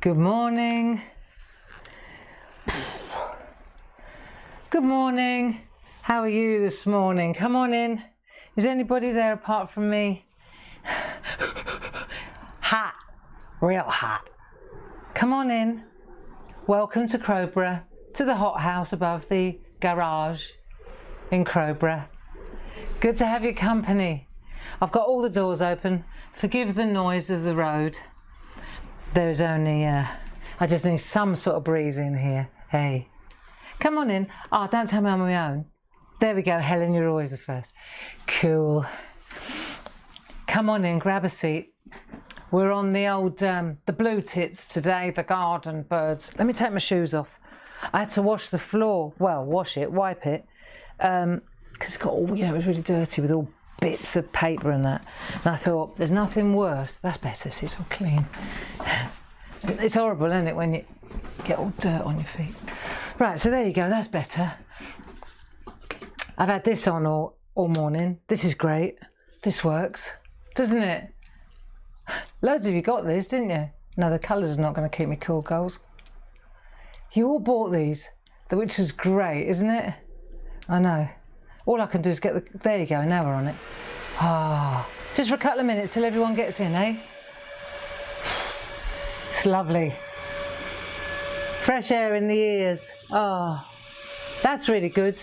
Good morning. Good morning. How are you this morning? Come on in. Is anybody there apart from me? Hot. Real hot. Come on in. Welcome to Crowborough, to the hothouse above the garage in Crowborough. Good to have your company. I've got all the doors open. Forgive the noise of the road. There is only, I just need some sort of breeze in here. Hey, come on in. Oh, don't tell me I'm on my own. There we go, Helen, you're always the first. Cool. Come on in, grab a seat. We're on the old, the blue tits today, the garden birds. Let me take my shoes off. I had to wash the floor. Well, wash it, wipe it. Because it's got all, you know, it was really dirty with all bits of paper and that. And I thought, there's nothing worse. That's better, see, it's all clean. It's horrible, isn't it, when you get all dirt on your feet. Right, so there you go, that's better. I've had this on all morning. This is great. This works, doesn't it? Loads of you got this, didn't you? No, the colours are not going to keep me cool, girls. You all bought these, which is great, isn't it? I know. All I can do is get the... There you go, now we're on it. Ah, just for a couple of minutes till everyone gets in, eh? It's lovely. Fresh air in the ears. Ah, that's really good.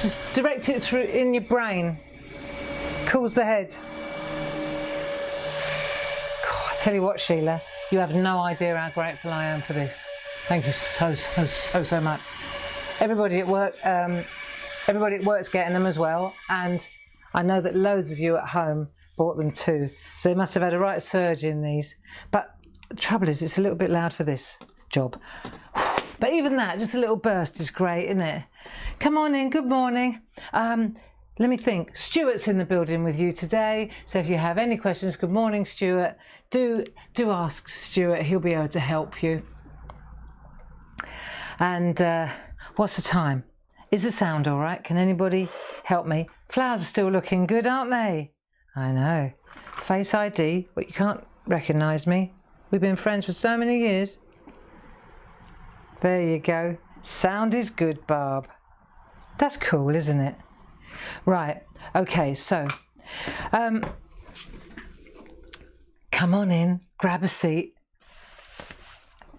Just direct it through in your brain. Cools the head. God, I tell you what, Sheila, you have no idea how grateful I am for this. Thank you so much. Everybody at work's getting them as well, and I know that loads of you at home bought them too, so they must have had a right surge in these. But the trouble is, it's a little bit loud for this job. But even that, just a little burst is great, isn't it? Come on in, good morning. Let me think. Stuart's in the building with you today, so if you have any questions, good morning, Stuart. Do ask Stuart, he'll be able to help you. And what's the time? Is the sound all right? Can anybody help me? Flowers are still looking good, aren't they? I know. Face ID, but you can't recognise me. We've been friends for so many years. There you go. Sound is good, Barb. That's cool, isn't it? Right, okay, so come on in, grab a seat.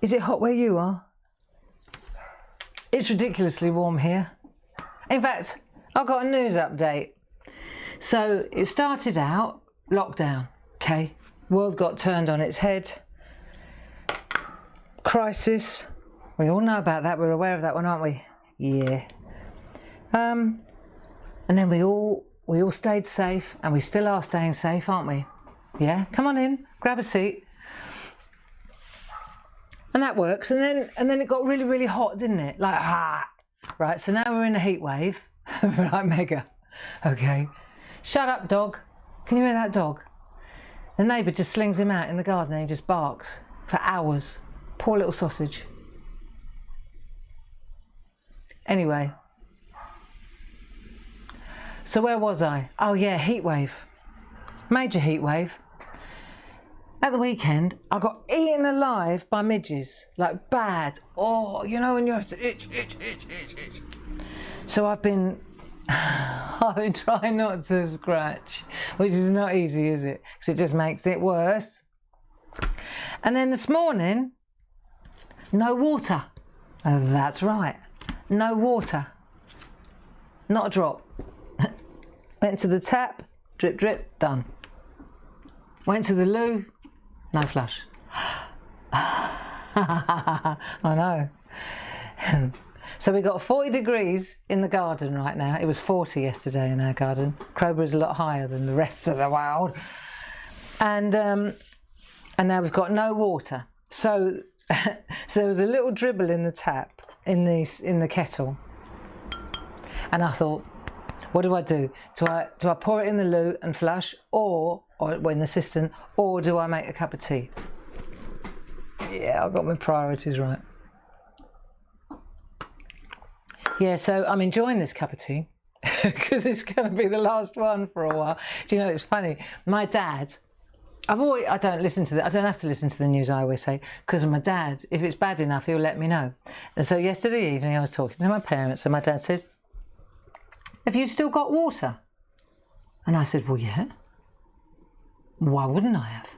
Is it hot where you are? It's ridiculously warm here. In fact, I've got a news update. So it started out lockdown, okay? World got turned on its head. Crisis. We all know about that. We're aware of that one, aren't we? Yeah. And then we all stayed safe, and we still are staying safe, aren't we? Yeah. Come on in, grab a seat. And that works. And then it got really, really hot, didn't it? Like right. So now we're in a heat wave. Right, mega. Okay. Shut up, dog. Can you hear that dog? The neighbour just slings him out in the garden and he just barks for hours. Poor little sausage. Anyway. So where was I? Oh yeah, heat wave. Major heat wave. At the weekend, I got eaten alive by midges, like bad. Oh, you know when you have to itch. So I've been trying not to scratch, which is not easy, is it? Because it just makes it worse. And then this morning, no water. That's right, no water. Not a drop. Went to the tap, drip, drip, done. Went to the loo, no flush. I know. So we got 40 degrees in the garden right now. It was 40 yesterday in our garden. Crowborough's a lot higher than the rest of the world. And now we've got no water. So there was a little dribble in the tap, in the kettle. And I thought, what do? Do I pour it in the loo and flush, or in the cistern, or do I make a cup of tea? Yeah, I got my priorities right. Yeah, so I'm enjoying this cup of tea because it's going to be the last one for a while. Do you know, it's funny. My dad I don't have to listen to the news, I always say, because my dad, if it's bad enough, he'll let me know. And so yesterday evening I was talking to my parents and my dad said, have you still got water? And I said, well, yeah. Why wouldn't I have?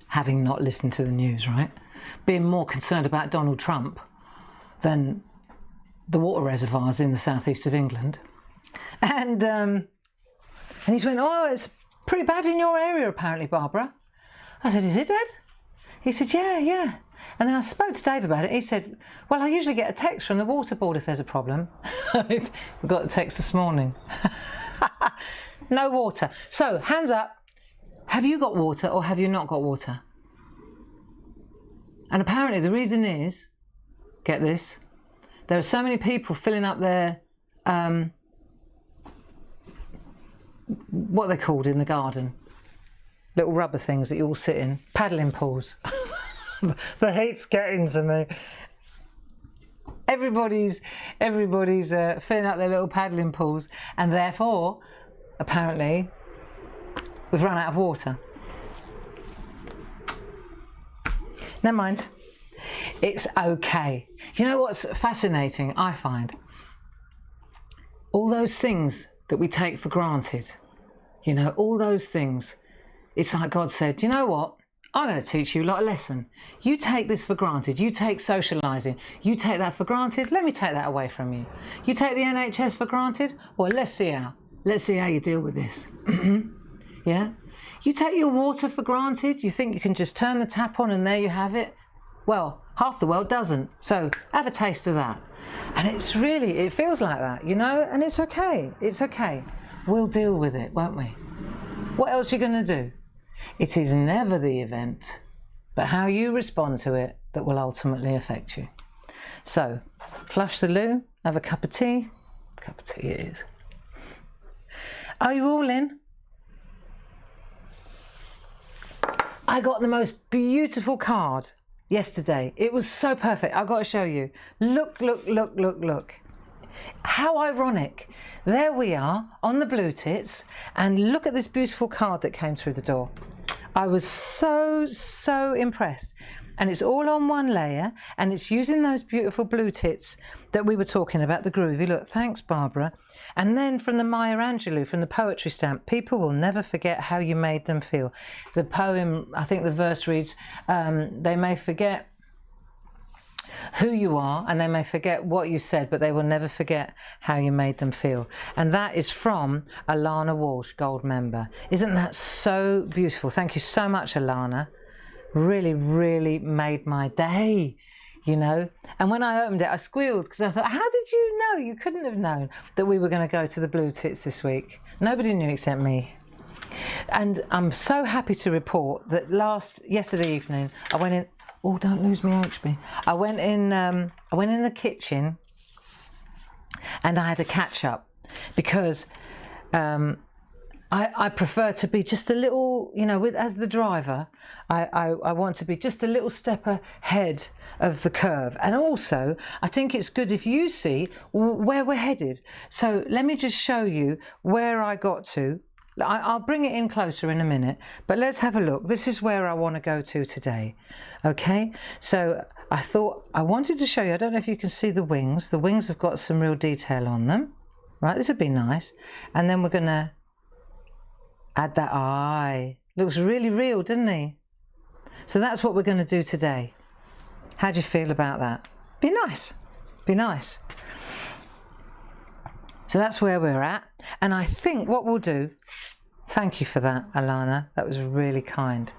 Having not listened to the news, right? Being more concerned about Donald Trump than the water reservoirs in the southeast of England. And he went, oh, it's pretty bad in your area apparently, Barbara. I said, is it, Dad? He said, yeah. And then I spoke to Dave about it. He said, well, I usually get a text from the water board if there's a problem. We got the text this morning. No water. So, hands up. Have you got water or have you not got water? And apparently the reason is, get this, there are so many people filling up their, what are they called in the garden? Little rubber things that you all sit in, paddling pools. The heat's getting to me. Everybody's filling up their little paddling pools, and therefore, apparently, we've run out of water. Never mind. It's okay. You know what's fascinating, I find? All those things that we take for granted, you know, all those things. It's like God said, you know what? I'm going to teach you a lot of lesson. You take this for granted. You take socialising. You take that for granted. Let me take that away from you. You take the NHS for granted. Well, let's see how you deal with this. Yeah? You take your water for granted. You think you can just turn the tap on and there you have it. Well, half the world doesn't. So have a taste of that. And it feels like that, you know? And it's okay. It's okay. We'll deal with it, won't we? What else are you going to do? It is never the event, but how you respond to it that will ultimately affect you. So, flush the loo, have a cup of tea. Cup of tea it is. Are you all in? I got the most beautiful card yesterday. It was so perfect. I've got to show you. Look. How ironic. There we are on the Blue Tits, and look at this beautiful card that came through the door. I was so impressed. And it's all on one layer, and it's using those beautiful Blue Tits that we were talking about, the groovy. Look, thanks, Barbara. And then from the Maya Angelou, from the poetry stamp, people will never forget how you made them feel. The poem, I think the verse reads, they may forget who you are and they may forget what you said, but they will never forget how you made them feel. And that is from Alana Walsh, gold member. Isn't that so beautiful? Thank you so much, Alana. Really made my day, you know. And when I opened it, I squealed because I thought, how did you know? You couldn't have known that we were going to go to the Blue Tits this week. Nobody knew except me. And I'm so happy to report that yesterday evening, I went in. Oh, don't lose me, HB. I went in the kitchen and I had a catch up because I prefer to be just a little, you know, as the driver, I want to be just a little step ahead of the curve. And also, I think it's good if you see where we're headed. So let me just show you where I got to. I'll bring it in closer in a minute, but let's have a look. This is where I want to go to today. Okay, so I wanted to show you, I don't know if you can see the wings. The wings have got some real detail on them. Right, this would be nice. And then we're going to add that eye. Looks really real, doesn't he? So that's what we're going to do today. How do you feel about that? Be nice. Be nice. So that's where we're at. And I think what we'll do, thank you for that, Alana. That was really kind.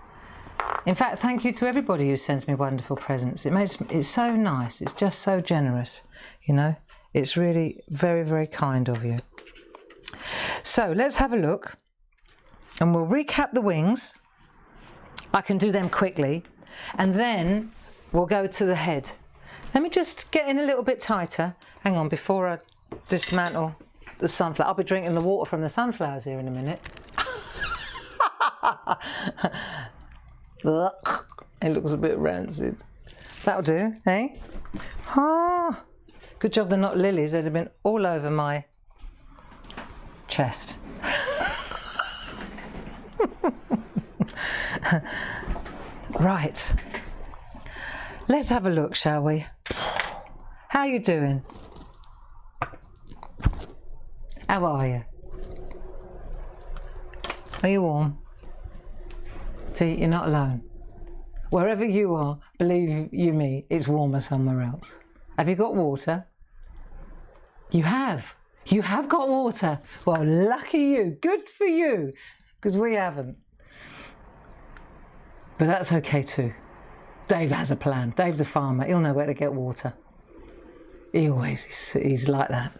In fact, thank you to everybody who sends me wonderful presents. It's so nice. It's just so generous, you know. It's really very kind of you. So let's have a look. And we'll recap the wings. I can do them quickly. And then we'll go to the head. Let me just get in a little bit tighter. Hang on, before I dismantle the sunflower. I'll be drinking the water from the sunflowers here in a minute. It looks a bit rancid. That'll do, eh? Ah, good job they're not lilies. They'd have been all over my chest. Right, let's have a look, shall we? How are you doing? How are you? Are you warm? See, you're not alone. Wherever you are, believe you me, it's warmer somewhere else. Have you got water? You have. You have got water. Well, lucky you. Good for you. Because we haven't. But that's okay too. Dave has a plan. Dave the farmer, he'll know where to get water. He's like that.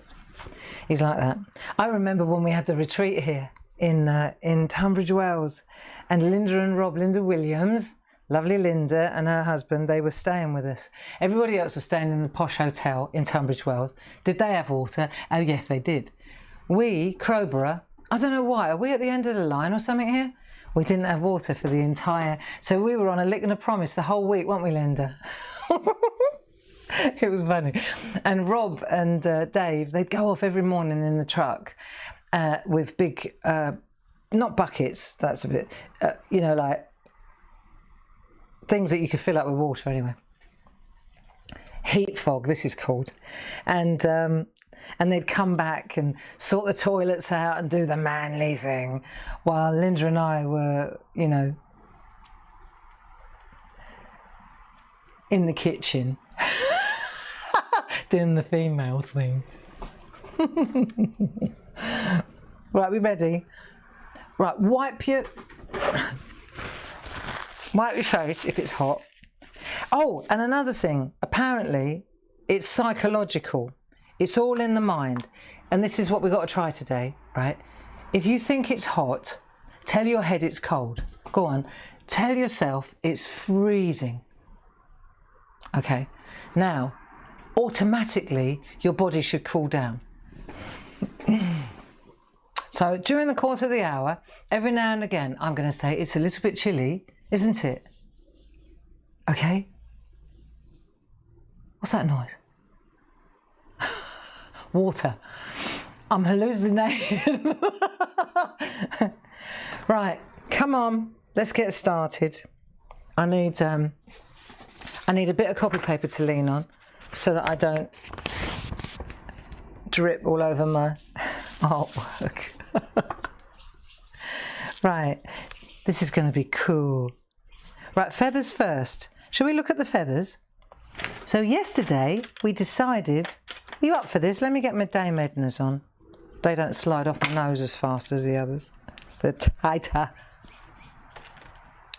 He's like that. I remember when we had the retreat here in Tunbridge Wells, and Linda and Rob, Linda Williams, lovely Linda and her husband, they were staying with us. Everybody else was staying in the posh hotel in Tunbridge Wells. Did they have water? Oh yes, they did. We, Crowborough, I don't know why, are we at the end of the line or something here? We didn't have water for the entire, so we were on a lick and a promise the whole week, weren't we, Linda? It was funny. And Rob and Dave, they'd go off every morning in the truck with big, not buckets, that's a bit, you know, like things that you could fill up with water anyway. Heat fog, this is called. And they'd come back and sort the toilets out and do the manly thing, while Linda and I were, you know, in the kitchen doing the female thing. Right, we ready? Right, wipe your face if it's hot. Oh, and another thing, apparently it's psychological. It's all in the mind. And this is what we've got to try today, right? If you think it's hot, tell your head it's cold. Go on, tell yourself it's freezing. Okay, now, automatically your body should cool down. So during the course of the hour, every now and again, I'm going to say it's a little bit chilly, isn't it? Okay? What's that noise? Water. I'm hallucinating. Right, come on, let's get started. I need a bit of copy paper to lean on so that I don't drip all over my artwork. Right, this is going to be cool. Right, feathers first. Shall we look at the feathers? So yesterday we decided, are you up for this? Let me get my Dame Ednas on. They don't slide off my nose as fast as the others. They're tighter.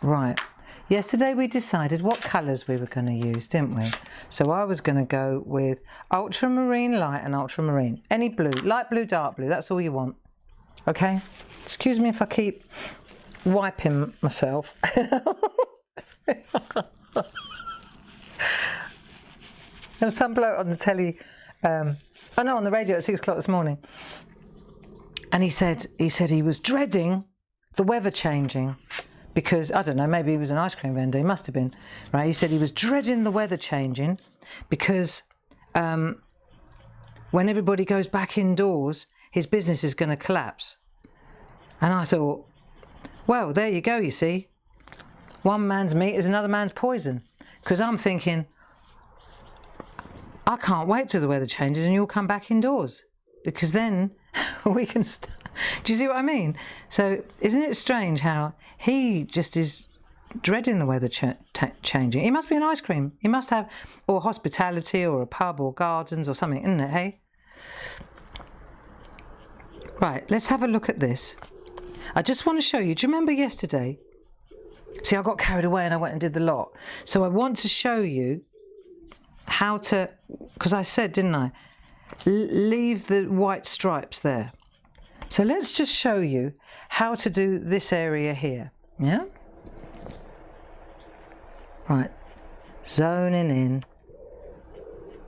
Right, yesterday we decided what colours we were going to use, didn't we? So I was going to go with ultramarine light and ultramarine. Any blue, light blue, dark blue, that's all you want. Okay? Excuse me if I keep wiping myself. And some bloke on the telly, on the radio at 6 o'clock this morning, and he said he was dreading the weather changing because, I don't know, maybe he was an ice cream vendor, he must have been, right? He said he was dreading the weather changing because when everybody goes back indoors, his business is going to collapse. And I thought, well, there you go, you see. One man's meat is another man's poison. Because I'm thinking, I can't wait till the weather changes and you'll come back indoors. Because then we can... Do you see what I mean? So isn't it strange how he just is dreading the weather changing? He must be an ice cream. He must have, or hospitality, or a pub, or gardens, or something, isn't it, hey? Right, let's have a look at this. I just want to show you. Do you remember yesterday? See, I got carried away and I went and did the lot. So I want to show you how to, because I said, didn't I, leave the white stripes there. So let's just show you how to do this area here. Yeah? Right. Zoning in.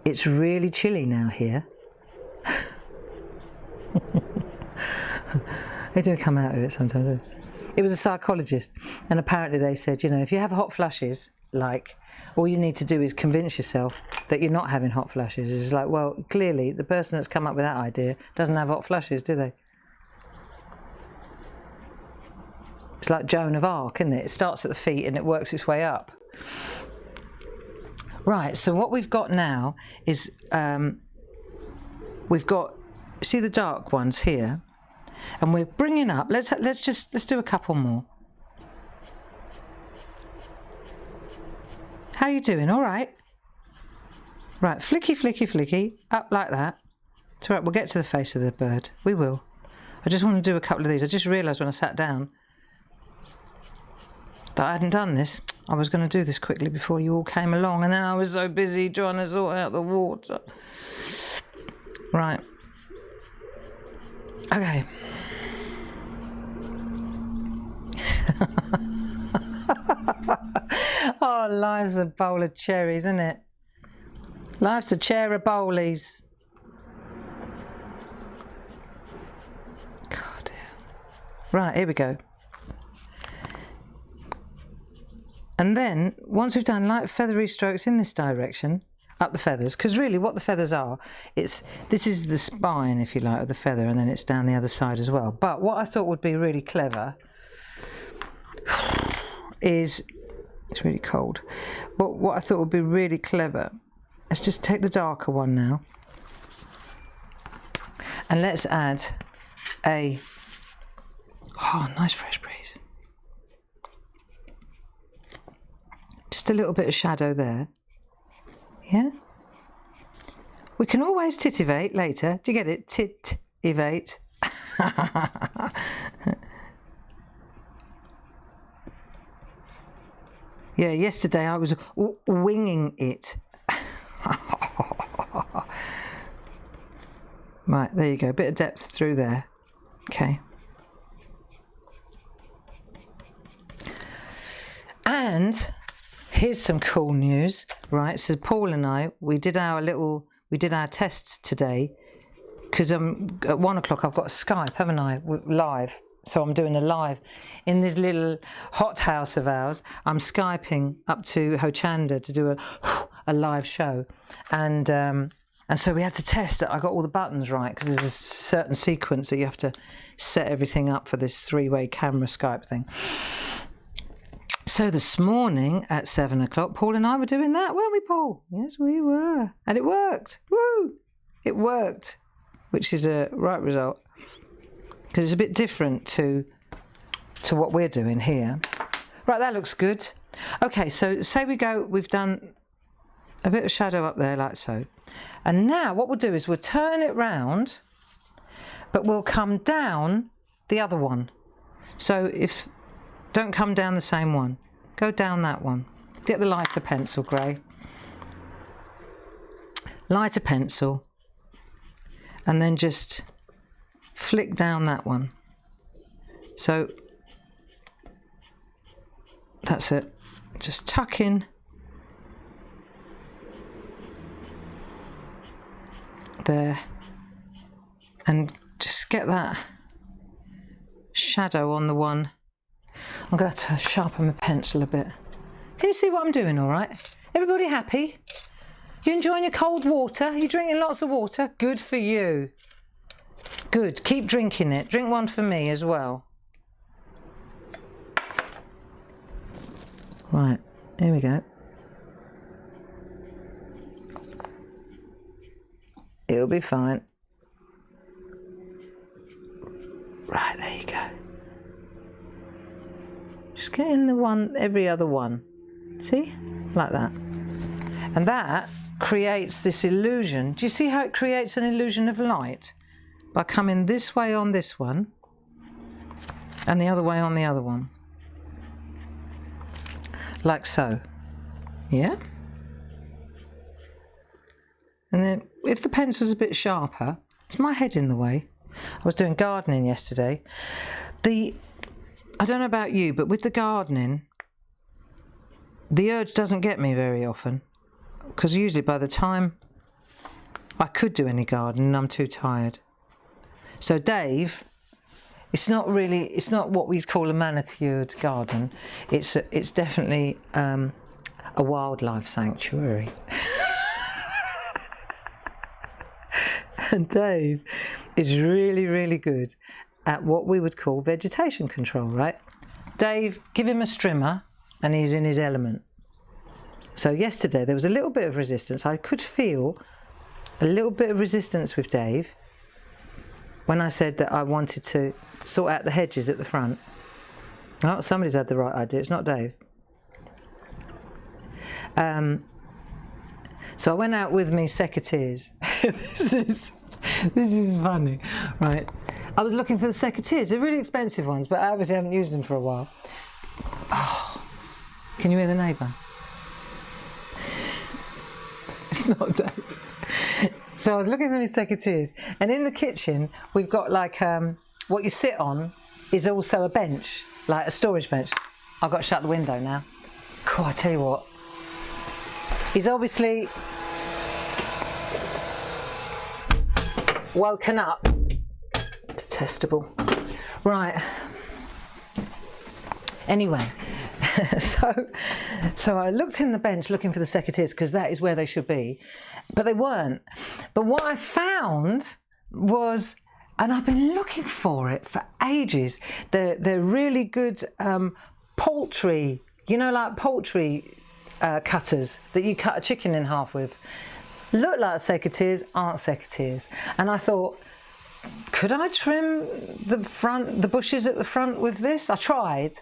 It's really chilly now here. They do come out of it sometimes, don't they? It was a psychologist, and apparently they said, you know, if you have hot flushes, like, all you need to do is convince yourself that you're not having hot flushes. It's like, well, clearly the person that's come up with that idea doesn't have hot flushes, do they? It's like Joan of Arc, isn't it? It starts at the feet and it works its way up. Right, so what we've got now is we've got, see the dark ones here, and we're bringing up. Let's do a couple more. How you doing? All right. Right, flicky, flicky, flicky, up like that. It's all right, we'll get to the face of the bird. We will. I just want to do a couple of these. I just realised when I sat down that I hadn't done this. I was going to do this quickly before you all came along, and then I was so busy trying to sort out the water. Right. Okay. Oh, life's a bowl of cherries, isn't it? Life's a chair of bowlies. God. Right, here we go. And then, once we've done light feathery strokes in this direction, up the feathers, because really what the feathers are, this is the spine, if you like, of the feather, and then it's down the other side as well. But what I thought would be really clever is, it's really cold, but what I thought would be really clever, let's just take the darker one now, and let's add a, oh, nice fresh breeze. Just a little bit of shadow there. Yeah? We can always titivate later. Do you get it? Titivate. Yeah, yesterday I was winging it. Right, there you go. A bit of depth through there. Okay. And here's some cool news, right? So Paul and I, we did our tests today, because at 1 o'clock I've got Skype, haven't I, live. So I'm doing a live in this little hothouse of ours. I'm Skyping up to Hochanda to do a live show, and so we had to test that I got all the buttons right, because there's a certain sequence that you have to set everything up for this 3-way camera Skype thing. So this morning at 7 o'clock, Paul and I were doing that, weren't we, Paul? Yes, we were. And it worked. Woo! It worked, which is a right result, because it's a bit different to what we're doing here. Right, that looks good. Okay, so say we've done a bit of shadow up there like so. And now what we'll do is we'll turn it round, but we'll come down the other one. So don't come down the same one. Go down that one. Get the lighter pencil, grey. Lighter pencil. And then just flick down that one. So that's it. Just tuck in there and just get that shadow on the one. I'm going to have to sharpen my pencil a bit. Can you see what I'm doing all right? Everybody happy? You enjoying your cold water? You drinking lots of water? Good for you. Good. Keep drinking it. Drink one for me as well. Right. Here we go. It'll be fine. Right, there you go. Just get in the one, every other one. See? Like that. And that creates this illusion. Do you see how it creates an illusion of light? By coming this way on this one and the other way on the other one. Like so. Yeah? And then if the pencil's a bit sharper, is my head in the way? I was doing gardening yesterday. I don't know about you, but with the gardening, the urge doesn't get me very often, because usually by the time I could do any gardening, I'm too tired. So Dave, it's not what we'd call a manicured garden. It's definitely a wildlife sanctuary. And Dave is really, really good at what we would call vegetation control, right? Dave, give him a strimmer and he's in his element. So yesterday there was a little bit of resistance. I could feel a little bit of resistance with Dave when I said that I wanted to sort out the hedges at the front. Oh, somebody's had the right idea, it's not Dave. So I went out with me secateurs. This is funny, right? I was looking for the secateurs. They're really expensive ones, but I obviously haven't used them for a while. Oh, can you hear the neighbour? It's not Dave. So I was looking for these secateurs, and in the kitchen we've got like what you sit on is also a bench, like a storage bench. I've got to shut the window now. Cool, I tell you what. He's obviously woken up. Detestable. Right. Anyway, so I looked in the bench looking for the secateurs because that is where they should be, but they weren't. But what I found was, and I've been looking for it for ages, they're really good poultry, you know, like poultry cutters that you cut a chicken in half with. Look like secateurs, aren't secateurs. And I thought, could I trim the bushes at the front with this? I tried,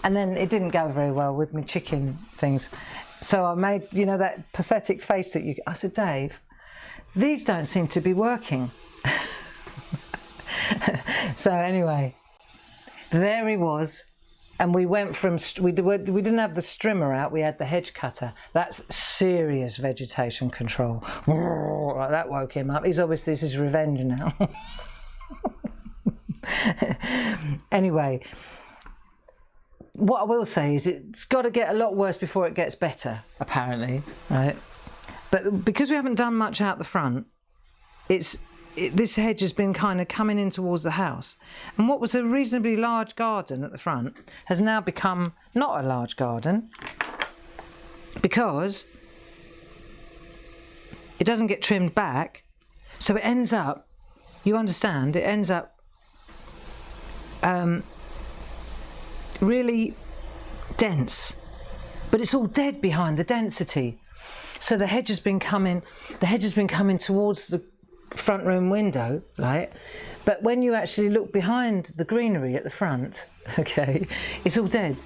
and then it didn't go very well with my chicken things. So I made, you know, that pathetic face that I said, Dave, these don't seem to be working. So anyway, there he was. And we went from, we didn't have the strimmer out, we had the hedge cutter. That's serious vegetation control. Like that woke him up. He's obviously, this is revenge now. Anyway, what I will say is it's got to get a lot worse before it gets better, apparently, right? But because we haven't done much out the front, this hedge has been kind of coming in towards the house, and what was a reasonably large garden at the front has now become not a large garden because it doesn't get trimmed back, so it ends up, you understand, it ends up really dense, but it's all dead behind the density. So the hedge has been coming towards the front room window, right? But when you actually look behind the greenery at the front, okay, it's all dead.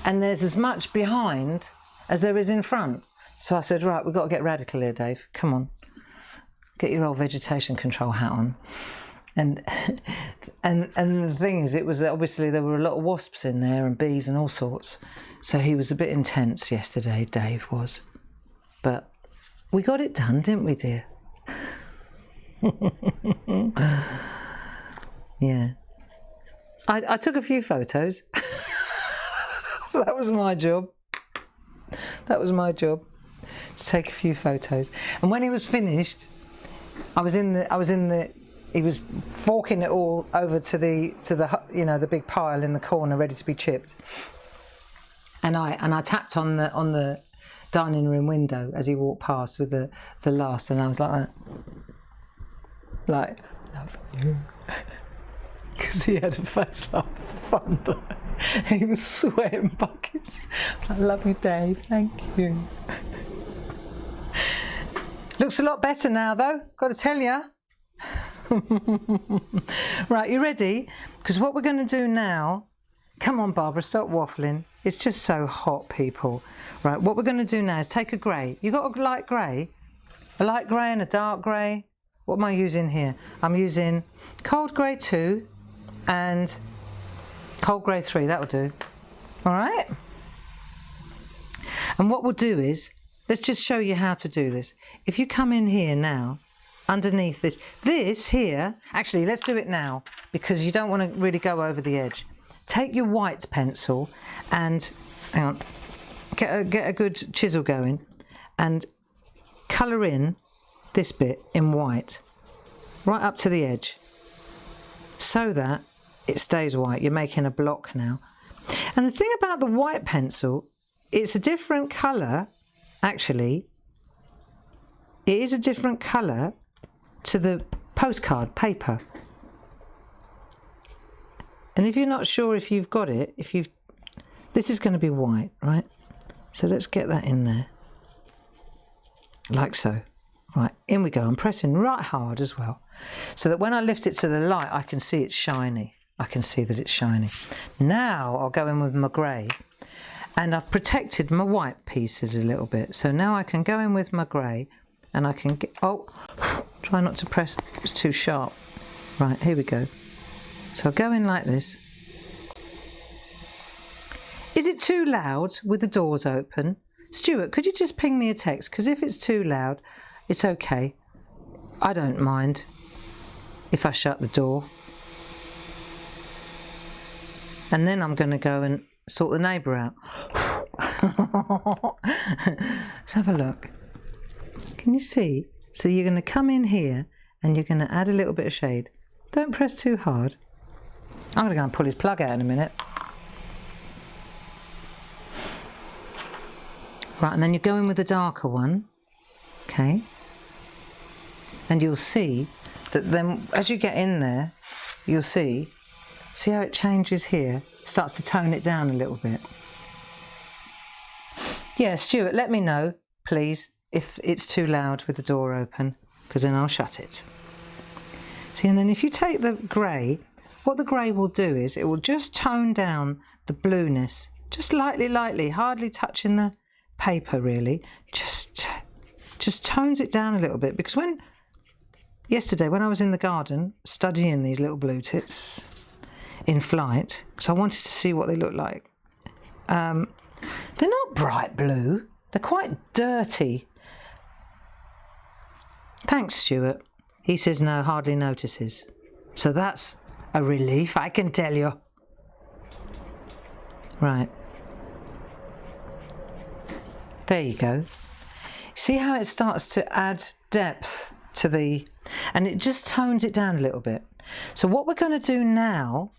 And there's as much behind as there is in front. So I said, right, we've got to get radical here, Dave. Come on. Get your old vegetation control hat on. And the thing is, it was obviously there were a lot of wasps in there and bees and all sorts. So he was a bit intense yesterday, Dave was. But we got it done, didn't we, dear? Yeah. I took a few photos. That was my job. That was my job, to take a few photos. And when he was finished, he was forking it all over to the you know, the big pile in the corner ready to be chipped. And I tapped on the dining room window as he walked past with the last, and I was like love you, because he had a face like thunder. He was sweating buckets. I was like, love you, Dave, thank you. Looks a lot better now though, got to tell you. Right, you ready? Because what we're going to do now, come on Barbara, stop waffling, it's just so hot, people. Right, what we're going to do now is take a grey. You got a light grey and a dark grey. What am I using here? I'm using cold grey 2 and cold grey 3, that'll do. All right? And what we'll do is, let's just show you how to do this. If you come in here now, underneath this here, actually let's do it now because you don't want to really go over the edge. Take your white pencil and, hang on, get a good chisel going and colour in this bit in white, right up to the edge, so that it stays white. You're making a block now. And the thing about the white pencil, it's a different colour, actually. It is a different colour to the postcard paper. And if you're not sure if you've got it, if you've This is going to be white, right? So let's get that in there. Like so. Right, in we go. I'm pressing right hard as well, so that when I lift it to the light, I can see it's shiny. I can see that it's shiny. Now I'll go in with my grey, and I've protected my white pieces a little bit. So now I can go in with my grey, and I can get, oh, try not to press, it's too sharp. Right, here we go. So I'll go in like this. Is it too loud with the doors open? Stuart, could you just ping me a text? Because if it's too loud, it's okay. I don't mind if I shut the door. And then I'm going to go and sort the neighbour out. Let's have a look. Can you see? So you're going to come in here and you're going to add a little bit of shade. Don't press too hard. I'm going to go and pull his plug out in a minute. Right, and then you go in with a darker one. Okay. And you'll see that then as you get in there, you'll see how it changes here? Starts to tone it down a little bit. Yeah, Stuart, let me know, please, if it's too loud with the door open, because then I'll shut it. See, and then if you take the grey, what the grey will do is it will just tone down the blueness, just lightly, hardly touching the paper really, just tones it down a little bit, because yesterday when I was in the garden studying these little blue tits in flight, because I wanted to see what they look like, they're not bright blue, they're quite dirty. Thanks, Stuart. He says no, hardly notices. So that's a relief, I can tell you. Right. There you go. See how it starts to add depth to and it just tones it down a little bit. So what we're going to do now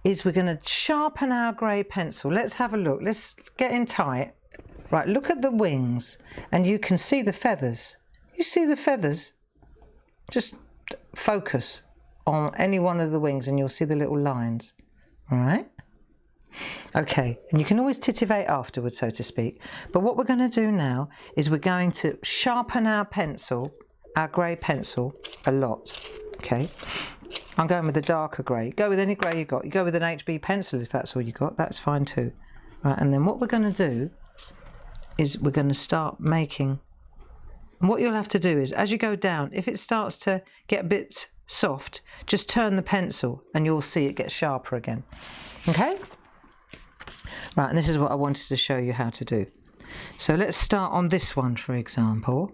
is we're going to sharpen our grey pencil. Let's have a look. Let's get in tight. Right, look at the wings and you can see the feathers. You see the feathers? Just focus on any one of the wings and you'll see the little lines. All right? Okay, and you can always titivate afterwards, so to speak. But what we're going to do now is we're going to sharpen our pencil, our grey pencil, a lot. Okay, I'm going with the darker grey. Go with any grey you got. You go with an HB pencil if that's all you got. That's fine too. Right, and then what we're going to do is we're going to start making. And what you'll have to do is, as you go down, if it starts to get a bit soft, just turn the pencil and you'll see it gets sharper again. Okay? Right, and this is what I wanted to show you how to do. So let's start on this one, for example.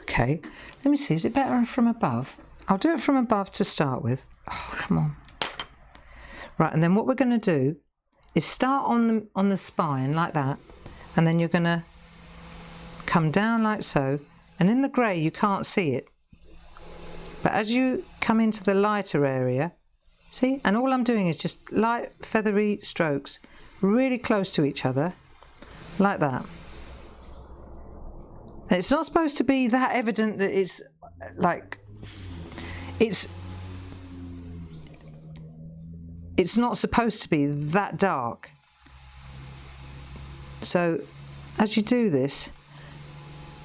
Okay, let me see, is it better from above? I'll do it from above to start with. Oh, come on. Right, and then what we're going to do is start on the spine like that, and then you're going to come down like so, and in the grey you can't see it. But as you come into the lighter area, see, and all I'm doing is just light feathery strokes, really close to each other, like that. And it's not supposed to be that evident that it's like, it's not supposed to be that dark. So as you do this,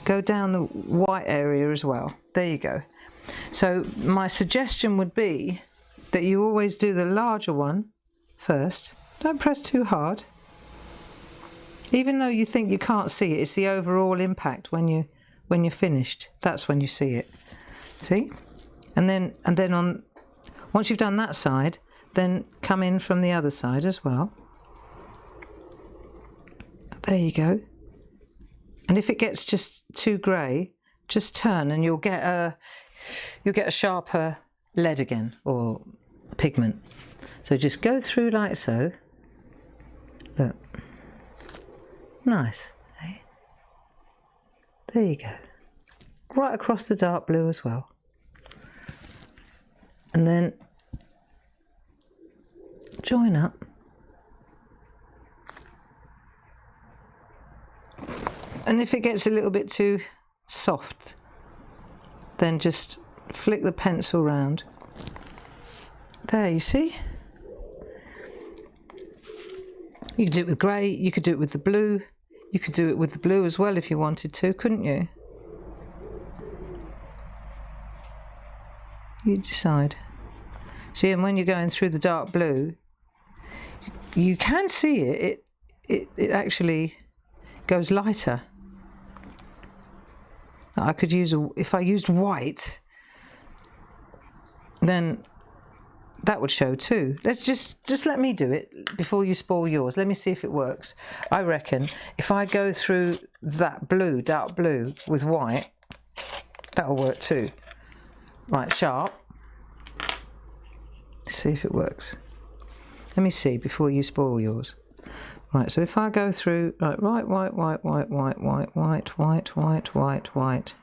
go down the white area as well. There you go. So my suggestion would be that you always do the larger one first. Don't press too hard. Even though you think you can't see it, it's the overall impact when you're finished. That's when you see it. See? And then once you've done that side, then come in from the other side as well. There you go. And if it gets just too grey, just turn and you'll get a sharper lead again, or pigment. So just go through like so. Look. Nice, eh? There you go. Right across the dark blue as well. And then join up. And if it gets a little bit too soft, then just flick the pencil round. There, you see? You could do it with grey, you could do it with the blue. You could do it with the blue as well if you wanted to, couldn't you? You decide. See, and when you're going through the dark blue, you can see it. It actually goes lighter. I could use if I used white, then that would show too. Let's just let me do it before you spoil yours. Let me see if it works. I reckon if I go through that blue, dark blue with white, that'll work too. Right, sharp. See if it works. Let me see before you spoil yours. Right, so if I go through like white, white, white, white, white, white, white, white, white, white, white.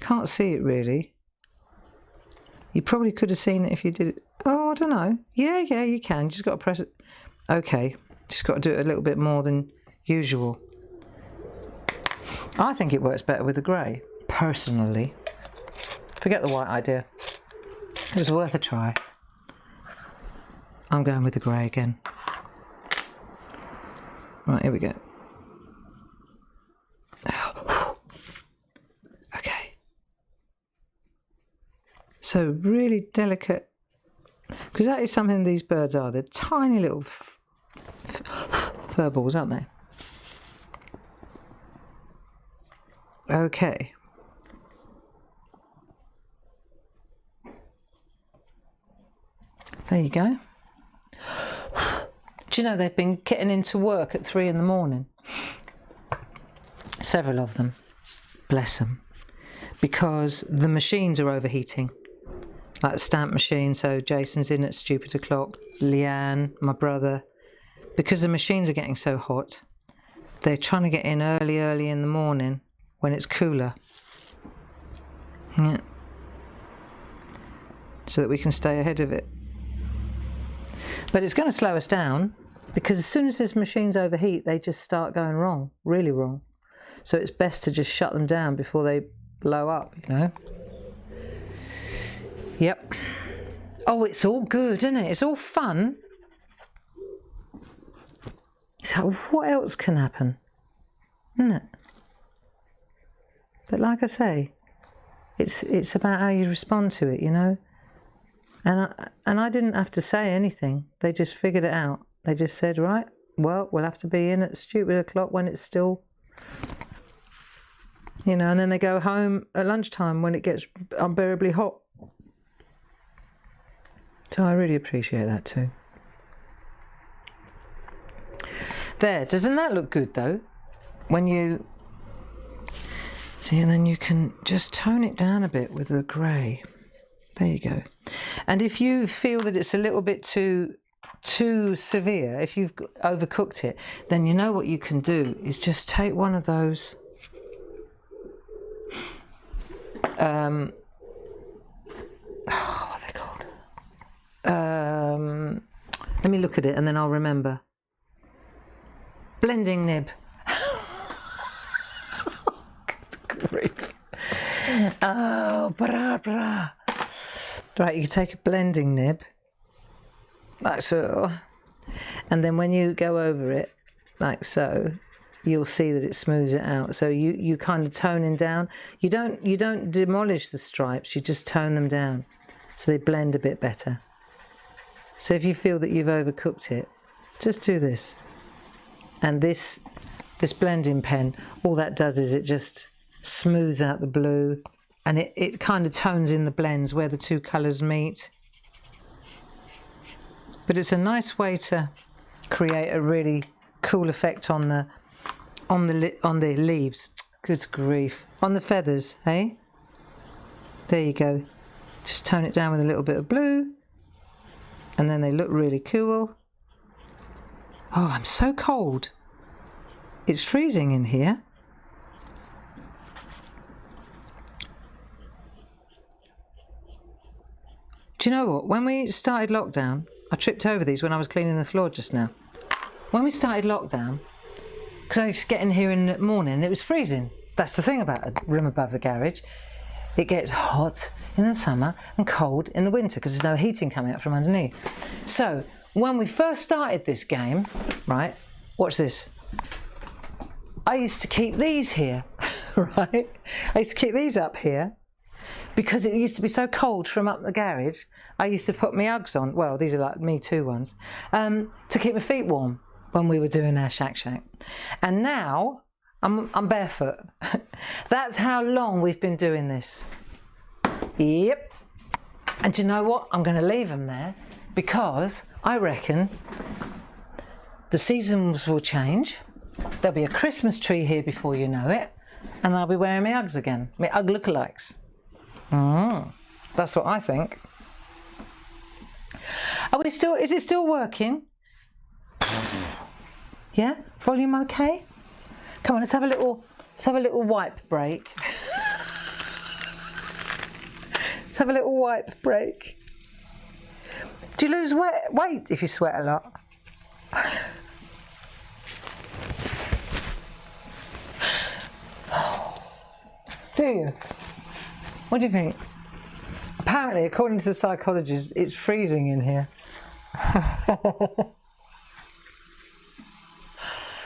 Can't see it really. You probably could have seen it if you did it. Oh, I don't know. Yeah, you can. Just got to press it. Okay, just got to do it a little bit more than usual. I think it works better with the grey, personally. Forget the white idea. It was worth a try. I'm going with the grey again. Right, here we go. Okay. So really delicate, because that is something these birds are. They're tiny little fur balls, aren't they? Okay. There you go. Do you know they've been getting into work at 3 in the morning? Several of them. Bless them. Because the machines are overheating. Like the stamp machine, so Jason's in at stupid o'clock. Leanne, my brother. Because the machines are getting so hot, they're trying to get in early in the morning when it's cooler. Yeah. So that we can stay ahead of it. But it's going to slow us down, because as soon as these machines overheat, they just start going wrong, really wrong. So it's best to just shut them down before they blow up, you know. Yep. Oh, it's all good, isn't it? It's all fun. So what else can happen? Isn't it? But like I say, it's about how you respond to it, you know. And I didn't have to say anything. They just figured it out. They just said, right, well, we'll have to be in at stupid o'clock when it's still, you know, and then they go home at lunchtime when it gets unbearably hot. So I really appreciate that too. There, doesn't that look good though? When you see, and then you can just tone it down a bit with the grey. There you go. And if you feel that it's a little bit too severe, if you've overcooked it, then you know what you can do is just take one of those what are they called? Let me look at it and then I'll remember. Blending nib. Good grief. Oh, brah. Right, you can take a blending nib, like so, and then when you go over it, like so, you'll see that it smooths it out. So you kind of toning down. You don't demolish the stripes, you just tone them down, so they blend a bit better. So if you feel that you've overcooked it, just do this. And this blending pen, all that does is it just smooths out the blue. And it kind of tones in the blends where the two colours meet. But it's a nice way to create a really cool effect on the leaves. Good grief. On the feathers, hey? There you go. Just tone it down with a little bit of blue. And then they look really cool. Oh, I'm so cold. It's freezing in here. Do you know what? When we started lockdown, I tripped over these when I was cleaning the floor just now. When we started lockdown, because I used to get in here in the morning and it was freezing. That's the thing about a room above the garage. It gets hot in the summer and cold in the winter because there's no heating coming up from underneath. So when we first started this game, right, watch this. I used to keep these here, right? I used to keep these up here because it used to be so cold from up the garage. I used to put my Uggs on, well, these are like Me Too ones, to keep my feet warm when we were doing our SHAC. And now I'm barefoot. That's how long we've been doing this. Yep. And do you know what? I'm going to leave them there because I reckon the seasons will change. There'll be a Christmas tree here before you know it, and I'll be wearing my Uggs again, my Ugg lookalikes. That's what I think. Is it still working? Yeah? Volume okay? Come on, let's have a little wipe break. Let's have a little wipe break. Do you lose weight if you sweat a lot? Do you? What do you think? Apparently, according to the psychologists, it's freezing in here.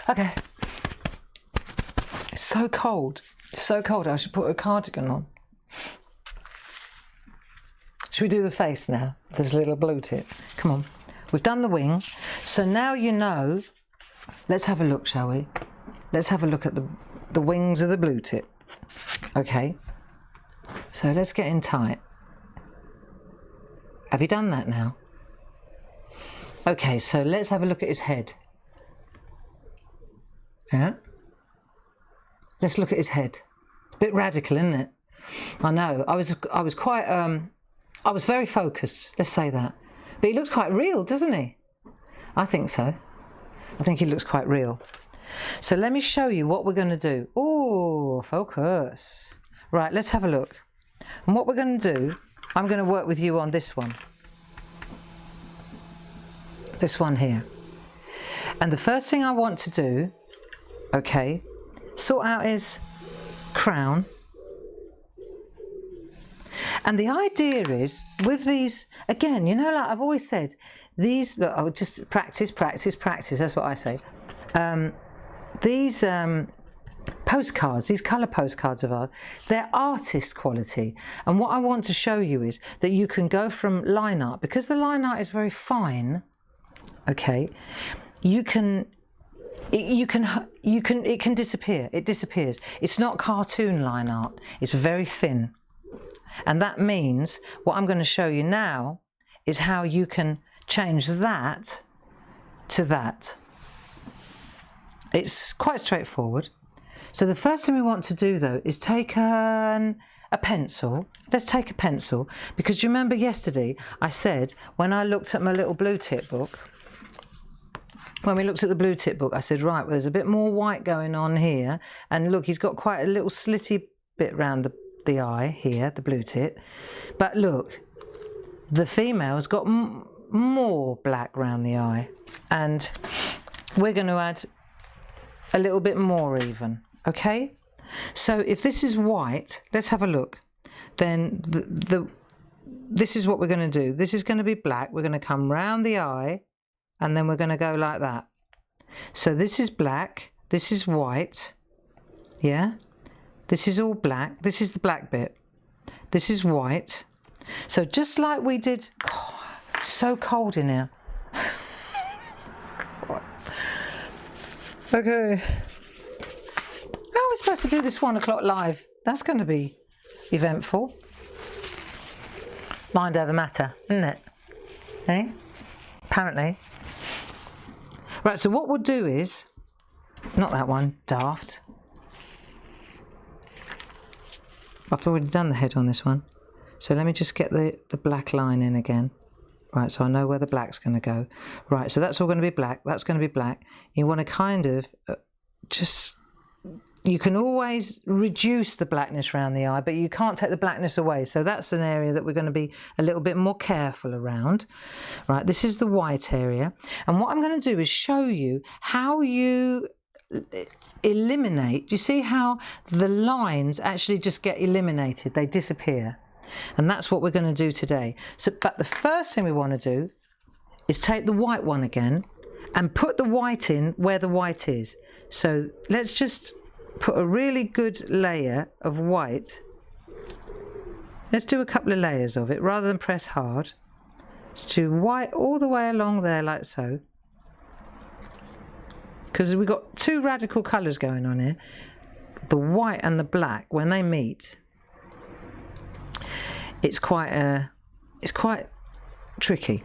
Okay. It's so cold. It's so cold. I should put a cardigan on. Should we do the face now? There's a little blue tip. Come on. We've done the wing. So now you know. Let's have a look, shall we? Let's have a look at the wings of the blue tip. Okay. So let's get in tight. Have you done that now? Okay, so let's have a look at his head. Yeah? Let's look at his head. A bit radical, isn't it? I know. I was quite I was very focused, let's say that. But he looks quite real, doesn't he? I think so. I think he looks quite real. So let me show you what we're going to do. Oh, focus. Right, let's have a look. And what we're going to do, I'm going to work with you on this one. This one here. And the first thing I want to do, okay, sort out his crown. And the idea is, with these, again, you know, like I've always said, these, look, I'll just practice, that's what I say. These postcards, these colour postcards of ours, they're artist quality. And what I want to show you is that you can go from line art, because the line art is very fine, okay, it can disappear, it disappears. It's not cartoon line art, it's very thin. And that means what I'm going to show you now is how you can change that to that. It's quite straightforward. So the first thing we want to do though is take a pencil. Let's take a pencil, because you remember yesterday I said when I looked at my little blue tip book, when we looked at the blue tip book, I said, right, well, there's a bit more white going on here. And look, he's got quite a little slitty bit round the eye here, the blue tip. But look, the female's got more black round the eye. And we're going to add a little bit more even, okay? So if this is white, let's have a look. Then this is what we're going to do. This is going to be black. We're going to come round the eye, and then we're going to go like that. So this is black, this is white, yeah? This is all black, this is the black bit. This is white. So just like we did, oh, so cold in here. Okay. How are we supposed to do this 1 o'clock live? That's going to be eventful. Mind over matter, isn't it? Eh? Apparently. Right, so what we'll do is, not that one, daft. I've already done the head on this one. So let me just get the black line in again. Right, so I know where the black's going to go. Right, so that's all going to be black. That's going to be black. You want to kind of you can always reduce the blackness around the eye, but you can't take the blackness away. So that's an area that we're going to be a little bit more careful around. Right, this is the white area. And what I'm going to do is show you how you eliminate. Do you see how the lines actually just get eliminated? They disappear. And that's what we're going to do today. So, but the first thing we want to do is take the white one again and put the white in where the white is. So let's just put a really good layer of white. Let's do a couple of layers of it rather than press hard. Let's do white all the way along there like so. Because we've got two radical colours going on here. The white and the black, when they meet, it's quite tricky.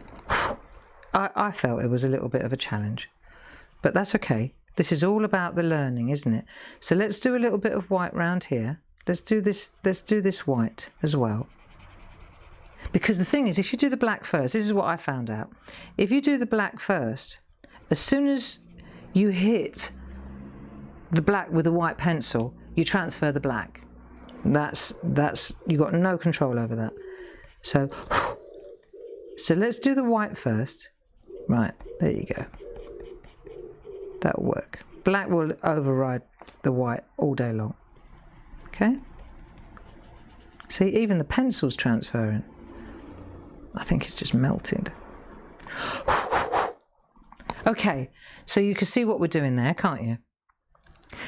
I felt it was a little bit of a challenge, but that's okay. This is all about the learning, isn't it? So let's do a little bit of white round here. Let's do this white as well. Because the thing is, if you do the black first, this is what I found out. If you do the black first, as soon as you hit the black with a white pencil, you transfer the black. That's you got no control over that. So let's do the white first. Right, there you go. That'll work. Black will override the white all day long. Okay? See, even the pencil's transferring. I think it's just melted. Okay, so you can see what we're doing there, can't you?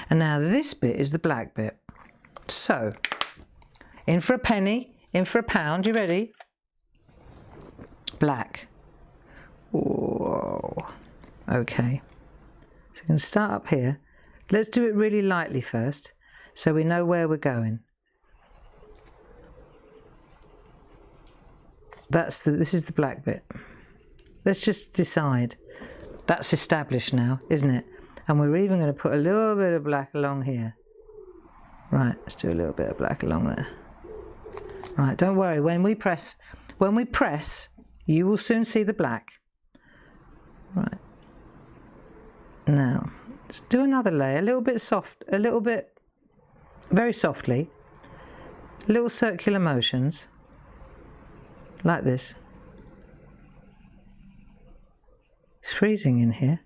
And now this bit is the black bit. So, in for a penny, in for a pound, you ready? Black. Whoa. Okay. So we can start up here. Let's do it really lightly first, so we know where we're going. This is the black bit. Let's just decide. That's established now, isn't it? And we're even going to put a little bit of black along here. Right, let's do a little bit of black along there. Right, don't worry, when we press, you will soon see the black. Right. Now, let's do another layer, a little bit soft, a little bit, very softly, little circular motions, like this. It's freezing in here.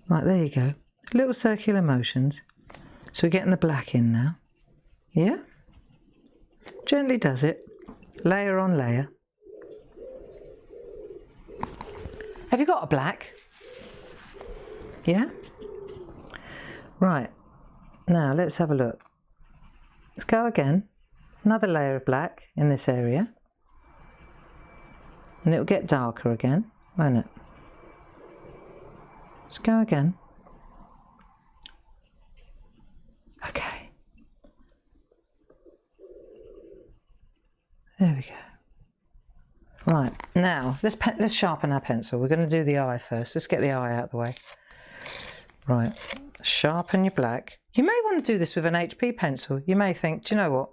Right, there you go. Little circular motions. So we're getting the black in now. Yeah? Gently does it. Layer on layer. Have you got a black? Yeah? Right. Now let's have a look. Let's go again. Another layer of black in this area. And it'll get darker again, won't it? Let's go again. Okay. There we go. Right, now let's sharpen our pencil. We're going to do the eye first. Let's get the eye out of the way. Right, sharpen your black. You may want to do this with an HP pencil. You may think, do you know what?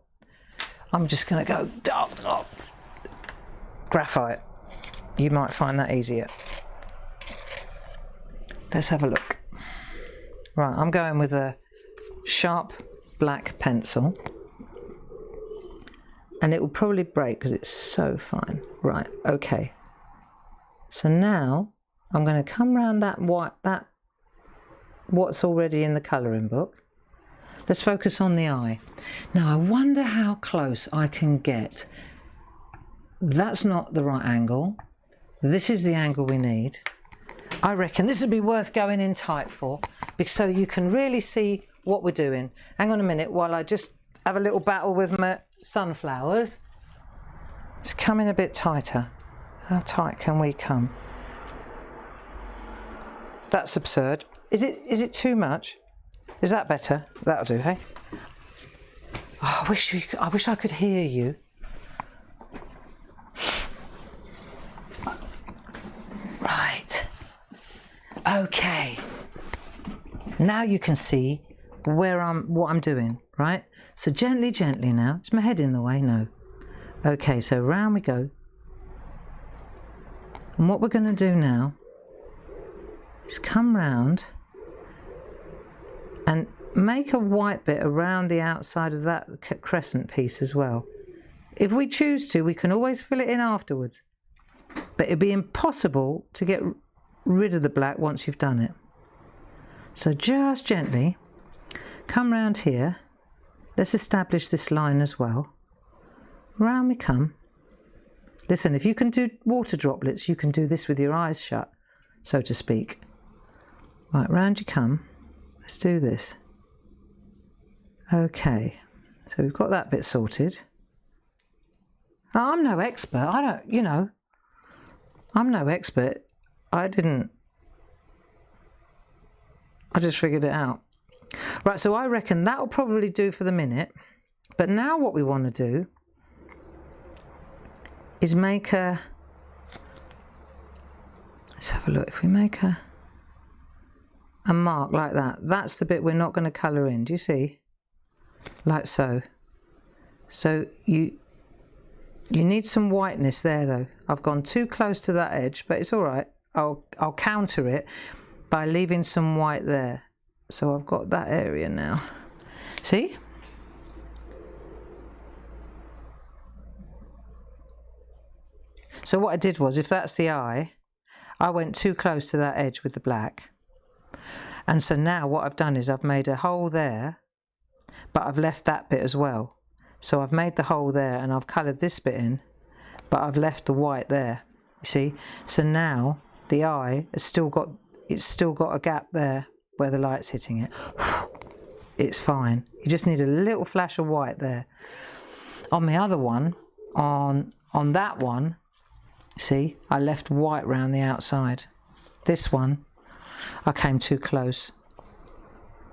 I'm just going to go dark graphite. You might find that easier. Let's have a look. Right, I'm going with a sharp black pencil. And it will probably break because it's so fine. Right, okay. So now I'm going to come around that white, what's already in the colouring book. Let's focus on the eye. Now I wonder how close I can get. That's not the right angle. This is the angle we need. I reckon this would be worth going in tight for, because so you can really see what we're doing. Hang on a minute while I just have a little battle with my sunflowers. It's coming a bit tighter. How tight can we come? That's absurd. Is it too much? Is that better? That'll do, hey? Oh, I wish I could hear you. Right. Okay. Now you can see what I'm doing, right? So gently, gently now. Is my head in the way? No. Okay, so round we go. And what we're going to do now is come round and make a white bit around the outside of that crescent piece as well. If we choose to, we can always fill it in afterwards. But it'd be impossible to get rid of the black once you've done it. So just gently come round here. Let's establish this line as well. Round we come. Listen, if you can do water droplets, you can do this with your eyes shut, so to speak. Right, round you come. Let's do this. Okay, so we've got that bit sorted. Now, I'm no expert. I don't, you know, I'm no expert. I just figured it out. Right, so I reckon that'll probably do for the minute. But now what we want to do is make a, let's have a look. If we make a mark like that, that's the bit we're not going to colour in. Do you see? Like so. So you need some whiteness there though. I've gone too close to that edge, but it's all right. I'll counter it by leaving some white there. So I've got that area now. See? So what I did was, if that's the eye, I went too close to that edge with the black. And so now what I've done is I've made a hole there, but I've left that bit as well. So I've made the hole there and I've coloured this bit in, but I've left the white there. You see? So now the eye has still got a gap there where the light's hitting it. It's fine. You just need a little flash of white there. On the other one, on that one, see, I left white round the outside. This one, I came too close.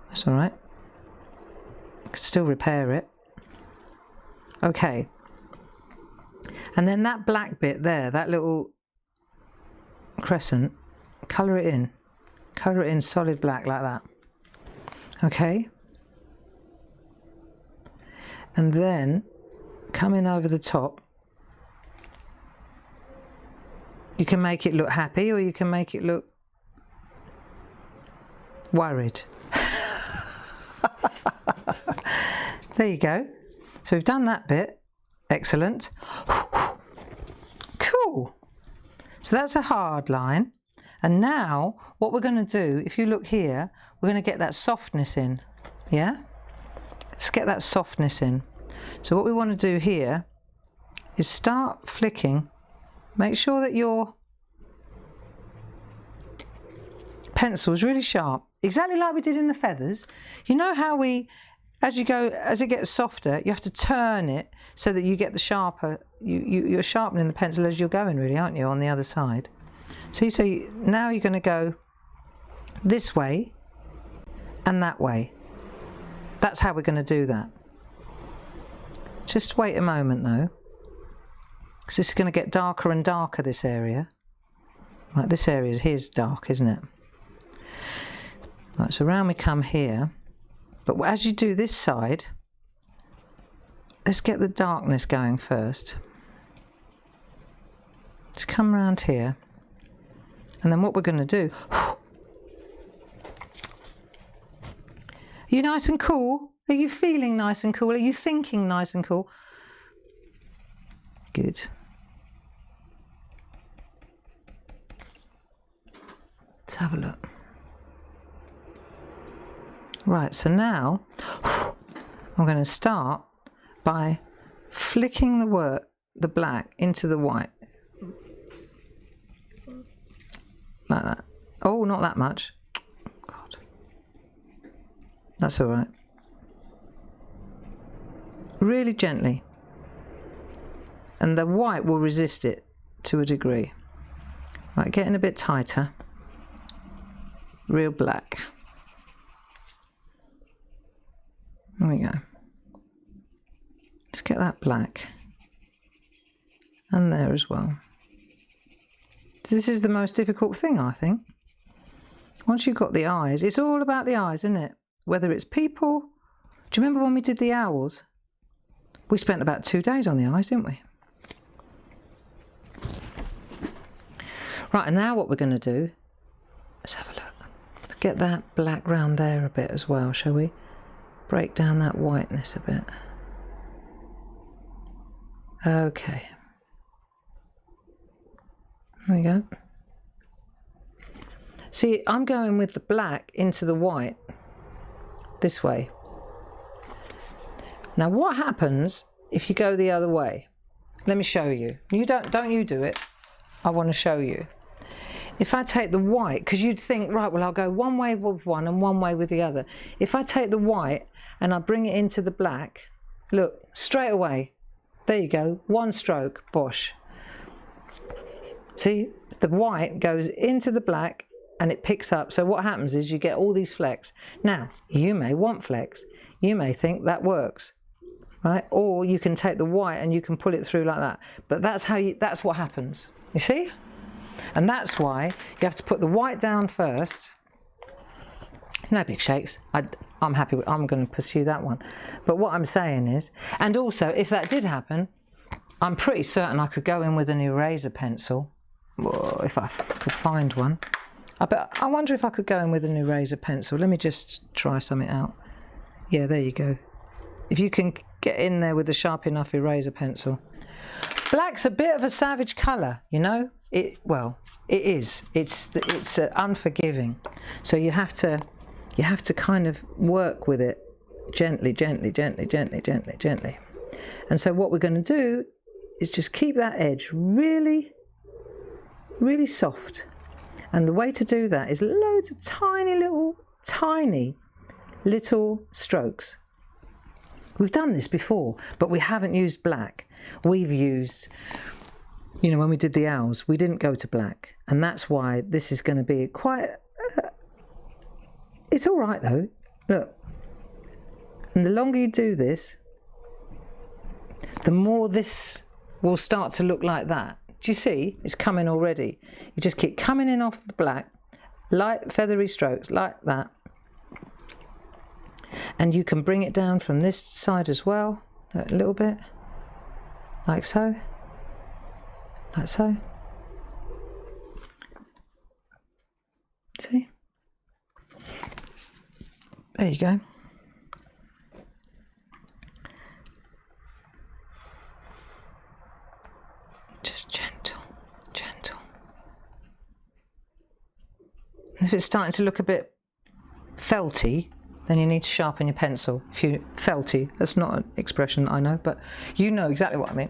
That's all right. I can still repair it. Okay. And then that black bit there, that little crescent, colour it in. Colour it in solid black like that. Okay. And then coming over the top, you can make it look happy or you can make it look worried. There you go. So we've done that bit. Excellent. Cool. So that's a hard line. And now what we're going to do, if you look here, we're going to get that softness in. Yeah? Let's get that softness in. So what we want to do here is start flicking. Make sure that your pencil is really sharp. Exactly like we did in the feathers. You know how we, as it gets softer, you have to turn it so that you get the sharper, you're sharpening the pencil as you're going really, aren't you, on the other side. See, so now you're going to go this way and that way. That's how we're going to do that. Just wait a moment though, because this is going to get darker and darker, this area. Right, this area here's dark, isn't it? Right, so round we come here. But as you do this side, let's get the darkness going first. Let's come round here. And then what we're going to do... Are you nice and cool? Are you feeling nice and cool? Are you thinking nice and cool? Good. Let's have a look. Right, so now I'm going to start by flicking the black into the white. Like that. Oh, not that much. God. That's all right. Really gently. And the white will resist it to a degree. Right, getting a bit tighter. Real black. There we go. Let's get that black. And there as well. This is the most difficult thing, I think. Once you've got the eyes, it's all about the eyes, isn't it? Whether it's people. Do you remember when we did the owls? We spent about 2 days on the eyes, didn't we? Right, and now what we're going to do, let's have a look. Let's get that black round there a bit as well, shall we? Break down that whiteness a bit. Okay. There we go. See, I'm going with the black into the white. This way. Now what happens if you go the other way? let me show you. You don't you do it. I want to show you. If I take the white, because you'd think, right, well, I'll go one way with one and one way with the other. If I take the white and I bring it into the black, look, straight away, there you go, one stroke, bosh. See, the white goes into the black and it picks up. So what happens is you get all these flecks. Now, you may want flecks. You may think that works, right? Or you can take the white and you can pull it through like that. But that's what happens, you see? And that's why you have to put the white down first. No big shakes. I'm happy with, I'm going to pursue that one. But what I'm saying is, and also if that did happen, I'm pretty certain I could go in with an eraser pencil. Whoa, if I could find one. I wonder if I could go in with an eraser pencil. Let me just try something out. Yeah, there you go. If you can get in there with a sharp enough eraser pencil. Black's a bit of a savage colour, you know. It is. It's unforgiving. So you have to kind of work with it gently. And so what we're going to do is just keep that edge really, really soft. And the way to do that is loads of tiny little strokes. We've done this before, but we haven't used black. We've used, you know, when we did the owls, we didn't go to black. And that's why this is going to be quite, it's all right though. Look, and the longer you do this, the more this will start to look like that. Do you see? It's coming already. You just keep coming in off the black, light feathery strokes like that. And you can bring it down from this side as well, a little bit, like so, like so. See? There you go. Just gentle, gentle. And if it's starting to look a bit felty, then you need to sharpen your pencil. If you felty, that's not an expression that I know, but you know exactly what I mean.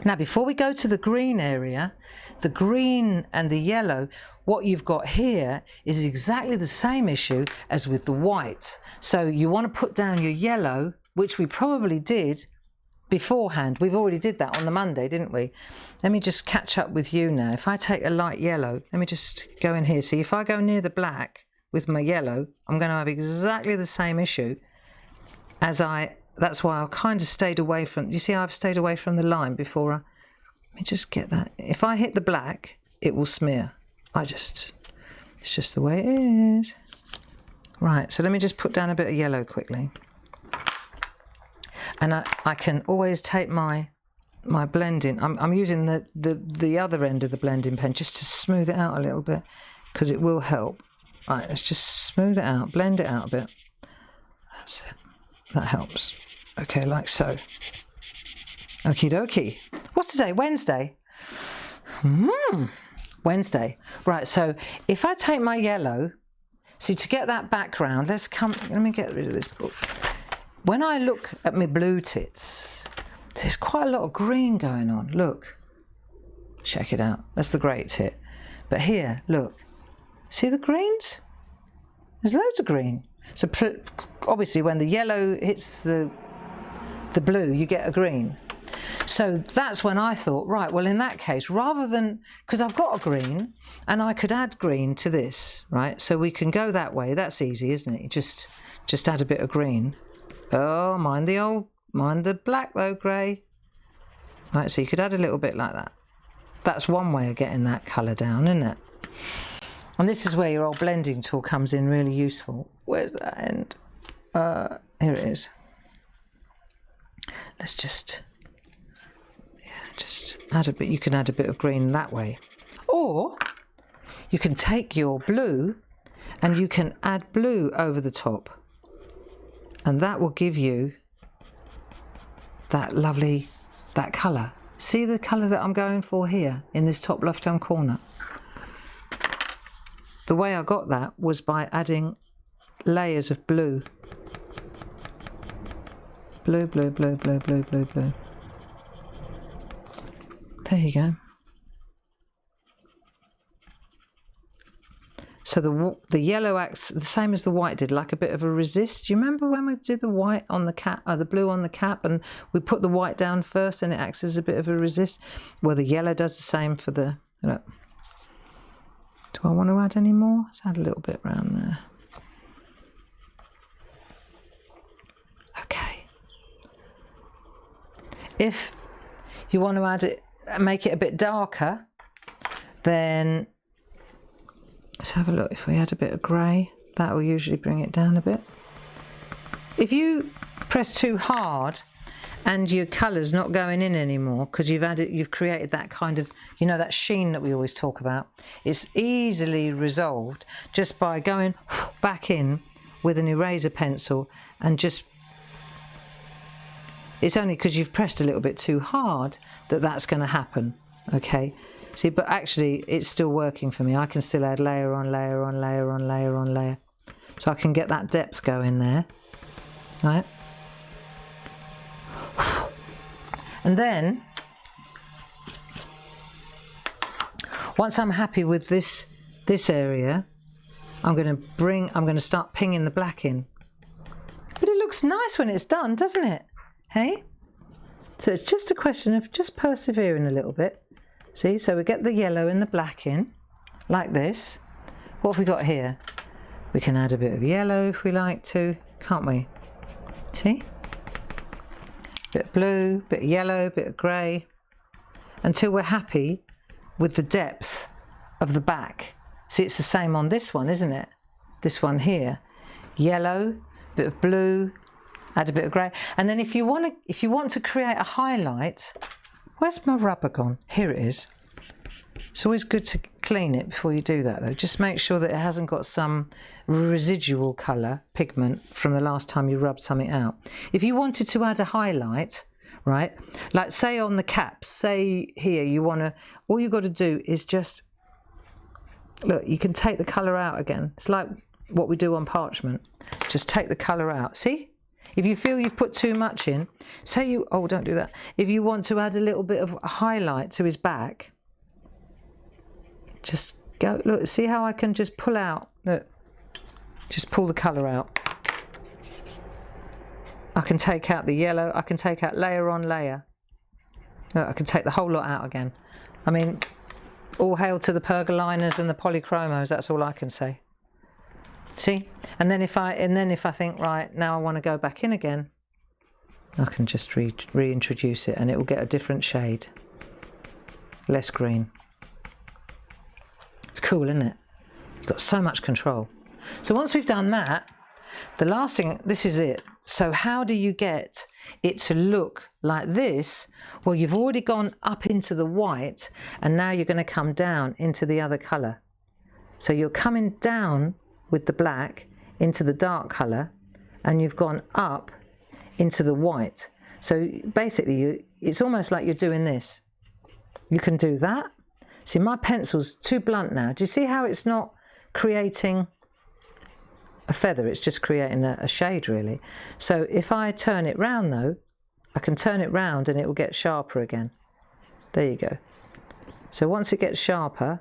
Now, before we go to the green area, the green and the yellow, what you've got here is exactly the same issue as with the white. So you want to put down your yellow, which we probably did beforehand. We've already did that on the Monday, didn't we? Let me just catch up with you now. If I take a light yellow, let me just go in here. See, if I go near the black with my yellow, I'm going to have exactly the same issue as that's why I kind of stayed away from, you see, I've stayed away from the line before. Let me just get that. If I hit the black, it will smear. It's just the way it is. Right, so let me just put down a bit of yellow quickly. And I can always take my blending. I'm using the other end of the blending pen just to smooth it out a little bit, because it will help. Right, let's just smooth it out, blend it out a bit. That's it. That helps. Okay, like so. Okie dokie. What's today? Wednesday? Wednesday. Right, so if I take my yellow, see, to get that background, let me get rid of this book. When I look at my blue tits, there's quite a lot of green going on. Look. Check it out. That's the great tit. But here, look. See the greens? There's loads of green. So obviously when the yellow hits the blue, you get a green. So that's when I thought, right, well, in that case, rather than, because I've got a green and I could add green to this, right? So we can go that way. That's easy, isn't it? You just add a bit of green. Oh, mind the black though, grey. Right, so you could add a little bit like that. That's one way of getting that colour down, isn't it? And this is where your old blending tool comes in really useful. Where's that end? Here it is. Let's just add a bit. You can add a bit of green that way. Or you can take your blue and you can add blue over the top. And that will give you that lovely, that colour. See the colour that I'm going for here in this top left-hand corner? The way I got that was by adding layers of blue. Blue, blue, blue, blue, blue, blue, blue. There you go. So the yellow acts the same as the white did, like a bit of a resist. Do you remember when we did the white on the cap, the blue on the cap, and we put the white down first and it acts as a bit of a resist? Well, the yellow does the same for the, look. Do I want to add any more? Let's add a little bit around there. Okay. If you want to add it, make it a bit darker, then let's have a look. If we add a bit of grey, that will usually bring it down a bit. If you press too hard and your colour's not going in anymore because you've created that kind of, you know, that sheen that we always talk about, it's easily resolved just by going back in with an eraser pencil and just, it's only because you've pressed a little bit too hard that that's going to happen, okay? See, but actually it's still working for me. I can still add layer on layer on layer on layer on layer. So I can get that depth going there, right? And then, once I'm happy with this area, I'm going to start pinging the black in. But it looks nice when it's done, doesn't it? Hey? So it's just a question of just persevering a little bit. See, so we get the yellow and the black in, like this. What have we got here? We can add a bit of yellow if we like to, can't we? See? Bit of blue, bit of yellow, bit of grey, until we're happy with the depth of the back. See, it's the same on this one, isn't it? This one here. Yellow, bit of blue, add a bit of grey. And then if you want to create a highlight, where's my rubber gone? Here it is. It's always good to clean it before you do that though. Just make sure that it hasn't got some residual colour, pigment, from the last time you rubbed something out. If you wanted to add a highlight, right, like say on the caps, say here you want to, all you've got to do is just, look, you can take the colour out again. It's like what we do on parchment. Just take the colour out, see? If you feel you've put too much in, say you, oh don't do that. If you want to add a little bit of a highlight to his back, just go, look, see how I can just pull out, look, just pull the colour out. I can take out the yellow, I can take out layer on layer. Look, I can take the whole lot out again. I mean, all hail to the pergoliners and the polychromos, that's all I can say. See? And then if I think, right, now I want to go back in again, I can just reintroduce it and it will get a different shade. Less green. It's cool, isn't it? You've got so much control. So once we've done that, the last thing, this is it. So how do you get it to look like this? Well, you've already gone up into the white and now you're going to come down into the other colour. So you're coming down with the black into the dark colour and you've gone up into the white. So basically it's almost like you're doing this. You can do that. See, my pencil's too blunt now. Do you see how it's not creating a feather? It's just creating a shade really. So if I turn it round though, I can turn it round and it will get sharper again. There you go. So once it gets sharper,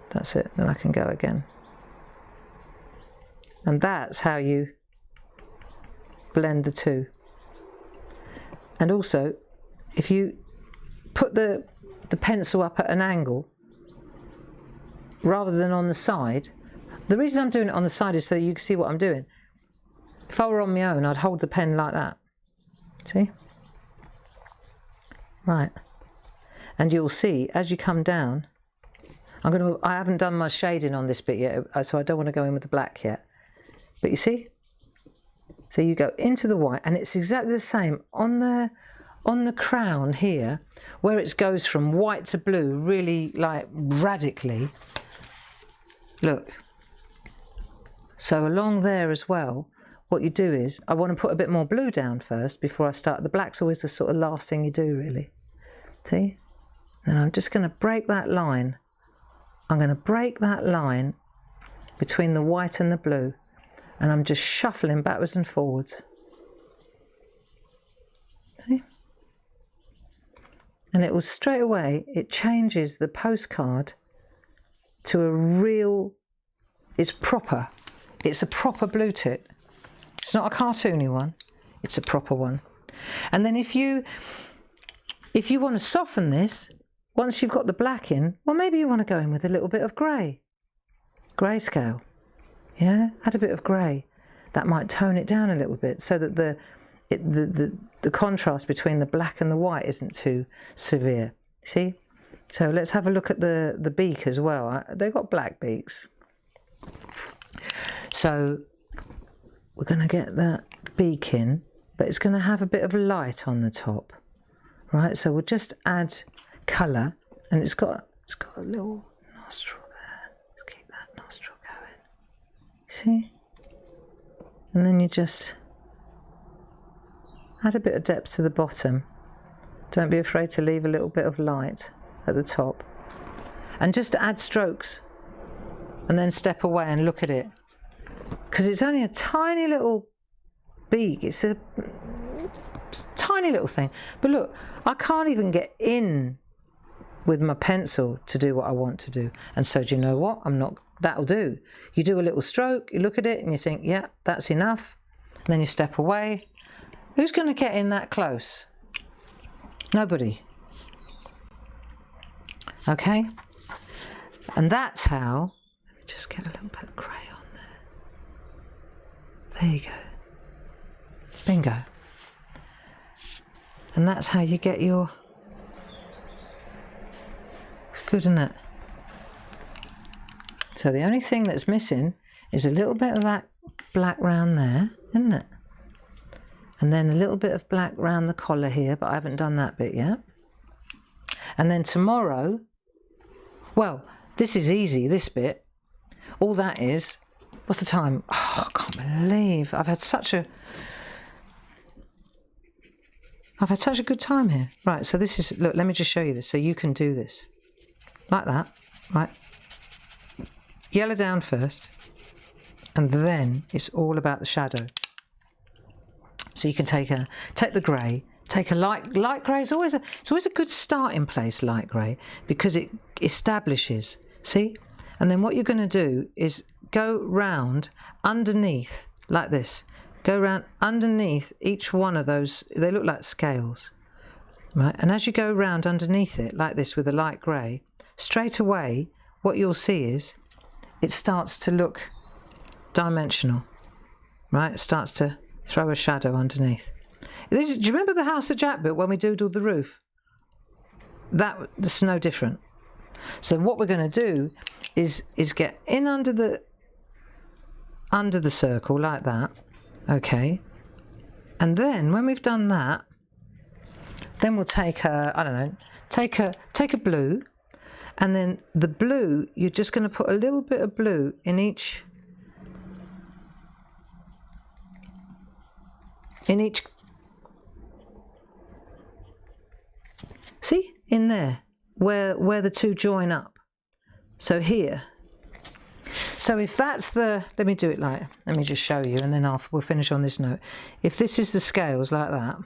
that's it, then I can go again. And that's how you blend the two. And also, if you put the pencil up at an angle rather than on the side, the reason I'm doing it on the side is so you can see what I'm doing. If I were on my own, I'd hold the pen like that. See? Right. And you'll see as you come down, I haven't done my shading on this bit yet, so I don't want to go in with the black yet. But you see? So you go into the white and it's exactly the same on the crown here, where it goes from white to blue really like radically. Look. So along there as well, what you do is, I want to put a bit more blue down first before I start. The black's always the sort of last thing you do really. See? And I'm just going to break that line. I'm going to break that line between the white and the blue. And I'm just shuffling backwards and forwards. Okay. and it will straight away, it changes the postcard to a real, it's a proper blue tit. It's not a cartoony one, it's a proper one. And then if you want to soften this, once you've got the black in, well, maybe you want to go in with a little bit of grey. Grayscale. Yeah, add a bit of grey. That might tone it down a little bit so that the contrast between the black and the white isn't too severe. See? So let's have a look at the beak as well. They've got black beaks. So we're going to get that beak in, but it's going to have a bit of light on the top. Right, so we'll just add colour, and it's got a little nostril there. Let's keep that nostril going. See? And then you just add a bit of depth to the bottom. Don't be afraid to leave a little bit of light at the top. And just add strokes, and then step away and look at it. Because it's only a tiny little beak. It's a tiny little thing. But look, I can't even get in with my pencil to do what I want to do. And so do you know what? That'll do. You do a little stroke, you look at it and you think, yeah, that's enough. And then you step away. Who's going to get in that close? Nobody. Okay? And that's how, let me just get a little bit of grey on there. There you go. Bingo. And that's how you get your, it's good, isn't it? So the only thing that's missing is a little bit of that black round there, isn't it? And then a little bit of black round the collar here, but I haven't done that bit yet. And then tomorrow, well, this is easy, this bit. All that is, what's the time? Oh, I can't believe I've had such a good time here. Right, so this is, look, let me just show you this so you can do this. Like that, right? Yellow down first, and then it's all about the shadow. So you can take the grey, take a light grey. It's always a good starting place, light grey, because it establishes. See, and then what you're going to do is go round underneath like this. Go round underneath each one of those. They look like scales, right? And as you go round underneath it like this with a light grey, straight away what you'll see is it starts to look dimensional, right? It starts to throw a shadow underneath. Do you remember the house that Jack built when we doodled the roof? That's no different. So what we're going to do is get in under the circle like that, okay? And then when we've done that, then we'll take a blue, and then the blue, you're just going to put a little bit of blue in each see, in there where the two join up. So here. So if that's the, let me just show you, and then we'll finish on this note. If this is the scales like that,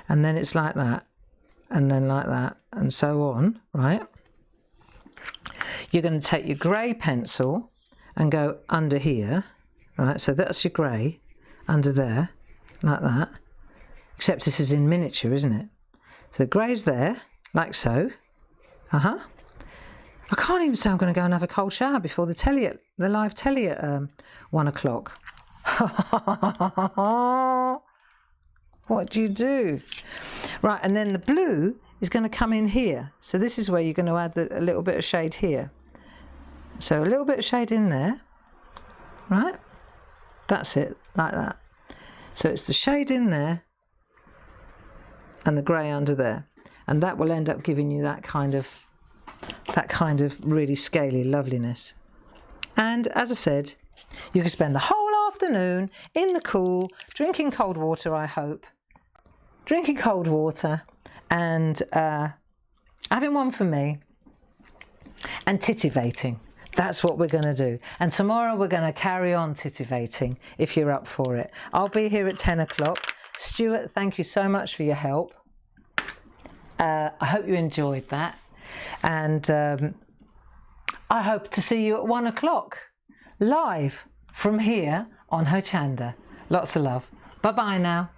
and then it's like that, and then like that, and so on, right? You're going to take your grey pencil and go under here, right? So that's your grey under there, like that. Except this is in miniature, isn't it? So the grey's there, like so. I can't even say I'm going to go and have a cold shower before the live telly at 1 o'clock. What do you do? Right, and then the blue is going to come in here. So this is where you're going to add a little bit of shade here. So a little bit of shade in there, right? That's it, like that. So it's the shade in there and the grey under there. And that will end up giving you that kind of really scaly loveliness. And as I said, you can spend the whole afternoon in the cool, drinking cold water, I hope. Drinking cold water and having one for me and titivating. That's what we're going to do. And tomorrow we're going to carry on titivating if you're up for it. I'll be here at 10 o'clock. Stuart, thank you so much for your help. I hope you enjoyed that, and I hope to see you at 1 o'clock live from here on Hochanda. Lots of love. Bye bye now.